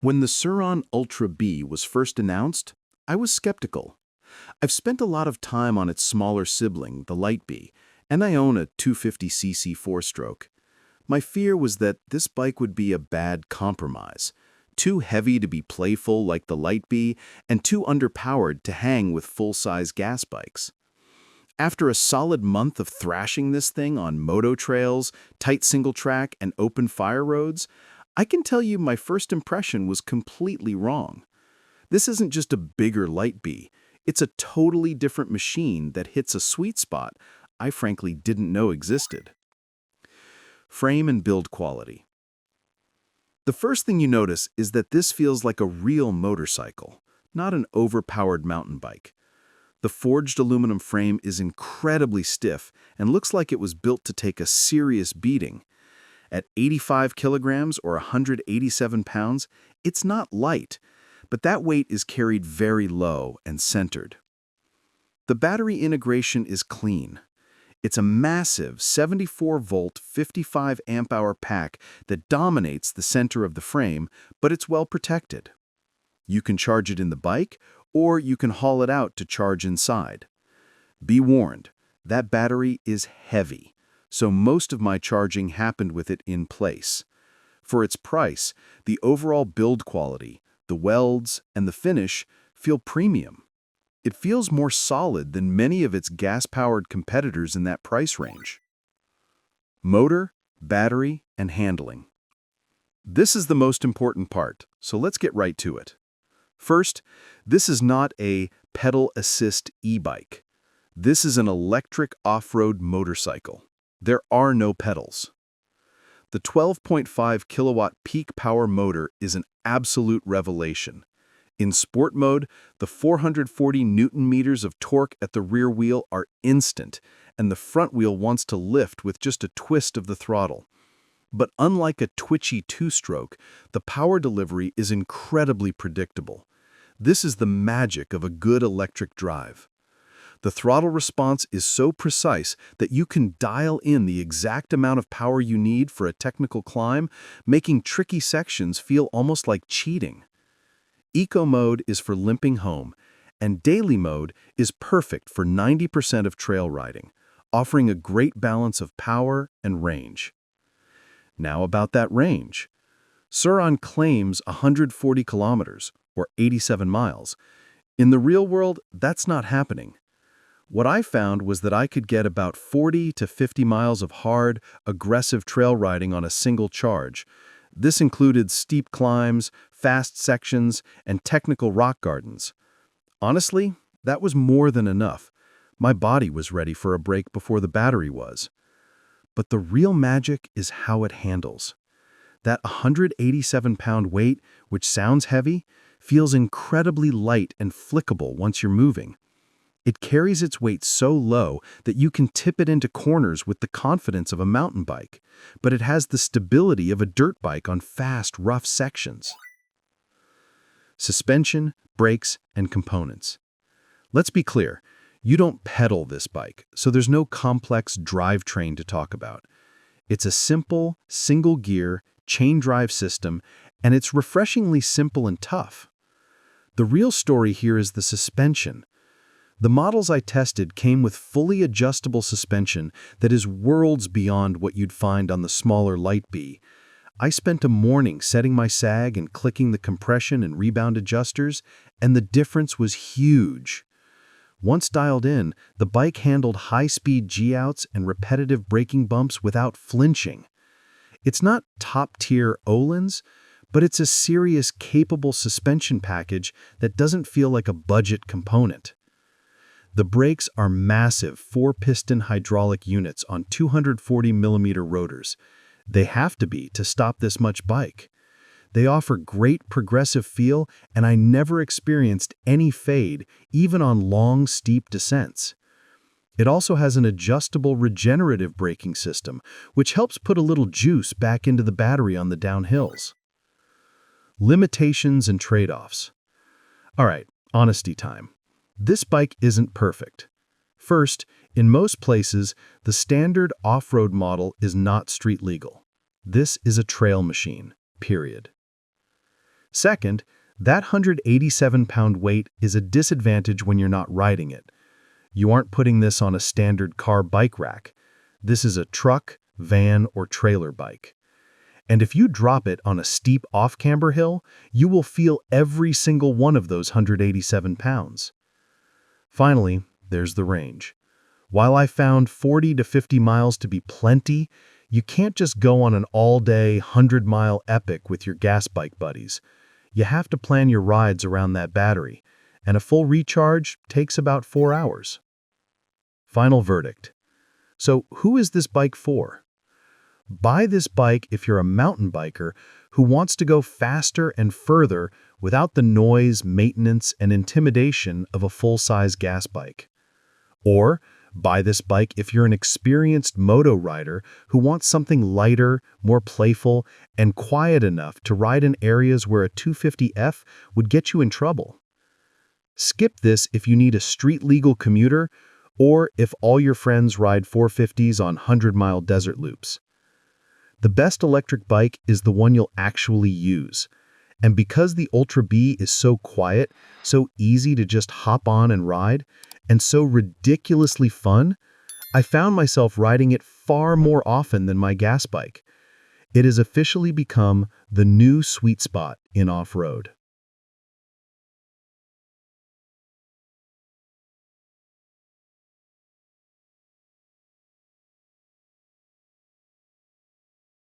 When the Surron Ultra B was first announced, I was skeptical. I've spent a lot of time on its smaller sibling, the Light B, and I own a 250cc four-stroke. My fear was that this bike would be a bad compromise, too heavy to be playful like the Light B and too underpowered to hang with full-size gas bikes. After a solid month of thrashing this thing on moto trails, tight single track, and open fire roads, I can tell you my first impression was completely wrong. This isn't just a bigger Light B, it's a totally different machine that hits a sweet spot I frankly didn't know existed. Frame and build quality. The first thing you notice is that this feels like a real motorcycle, not an overpowered mountain bike. The forged aluminum frame is incredibly stiff and looks like it was built to take a serious beating. At 85 kilograms or 187 pounds, it's not light, but that weight is carried very low and centered. The battery integration is clean. It's a massive 74-volt, 55 amp-hour pack that dominates the center of the frame, but it's well protected. You can charge it in the bike, or you can haul it out to charge inside. Be warned, that battery is heavy, so most of my charging happened with it in place. For its price, the overall build quality, the welds, and the finish feel premium. It feels more solid than many of its gas-powered competitors in that price range. Motor, battery, and handling. This is the most important part, so let's get right to it. First, this is not a pedal assist e-bike. This is an electric off-road motorcycle. There are no pedals. The 12.5 kilowatt peak power motor is an absolute revelation. In sport mode, the 440 newton meters of torque at the rear wheel are instant, and the front wheel wants to lift with just a twist of the throttle. But unlike a twitchy two-stroke, the power delivery is incredibly predictable. This is the magic of a good electric drive. The throttle response is so precise that you can dial in the exact amount of power you need for a technical climb, making tricky sections feel almost like cheating. Eco mode is for limping home, and daily mode is perfect for 90% of trail riding, offering a great balance of power and range. Now about that range. Surron claims 140 kilometers, or 87 miles. In the real world, that's not happening. What I found was that I could get about 40 to 50 miles of hard, aggressive trail riding on a single charge. This included steep climbs, fast sections, and technical rock gardens. Honestly, that was more than enough. My body was ready for a break before the battery was. But the real magic is how it handles. That 187-pound weight, which sounds heavy, feels incredibly light and flickable once you're moving. It carries its weight so low that you can tip it into corners with the confidence of a mountain bike, but it has the stability of a dirt bike on fast, rough sections. Suspension, brakes, and components. Let's be clear, you don't pedal this bike, so there's no complex drivetrain to talk about. It's a simple, single-gear, chain drive system, and it's refreshingly simple and tough. The real story here is the suspension. The models I tested came with fully adjustable suspension that is worlds beyond what you'd find on the smaller Light B. I spent a morning setting my sag and clicking the compression and rebound adjusters, and the difference was huge. Once dialed in, the bike handled high-speed G-outs and repetitive braking bumps without flinching. It's not top-tier Öhlins, but it's a serious, capable suspension package that doesn't feel like a budget component. The brakes are massive 4-piston hydraulic units on 240mm rotors. They have to be to stop this much bike. They offer great progressive feel, and I never experienced any fade, even on long, steep descents. It also has an adjustable regenerative braking system, which helps put a little juice back into the battery on the downhills. Limitations and trade-offs. All right, honesty time. This bike isn't perfect. First, in most places, the standard off-road model is not street legal. This is a trail machine, period. Second, that 187-pound weight is a disadvantage when you're not riding it. You aren't putting this on a standard car bike rack. This is a truck, van, or trailer bike. And if you drop it on a steep off-camber hill, you will feel every single one of those 187 pounds. Finally, there's the range. While I found 40 to 50 miles to be plenty, you can't just go on an all-day, 100-mile epic with your gas bike buddies. You have to plan your rides around that battery, and a full recharge takes about 4 hours. Final verdict. So who is this bike for? Buy this bike if you're a mountain biker who wants to go faster and further without the noise, maintenance, and intimidation of a full-size gas bike. Or buy this bike if you're an experienced moto rider who wants something lighter, more playful, and quiet enough to ride in areas where a 250F would get you in trouble. Skip this if you need a street-legal commuter or if all your friends ride 450s on 100-mile desert loops. The best electric bike is the one you'll actually use. And because the Ultra B is so quiet, so easy to just hop on and ride, and so ridiculously fun, I found myself riding it far more often than my gas bike. It has officially become the new sweet spot in off-road.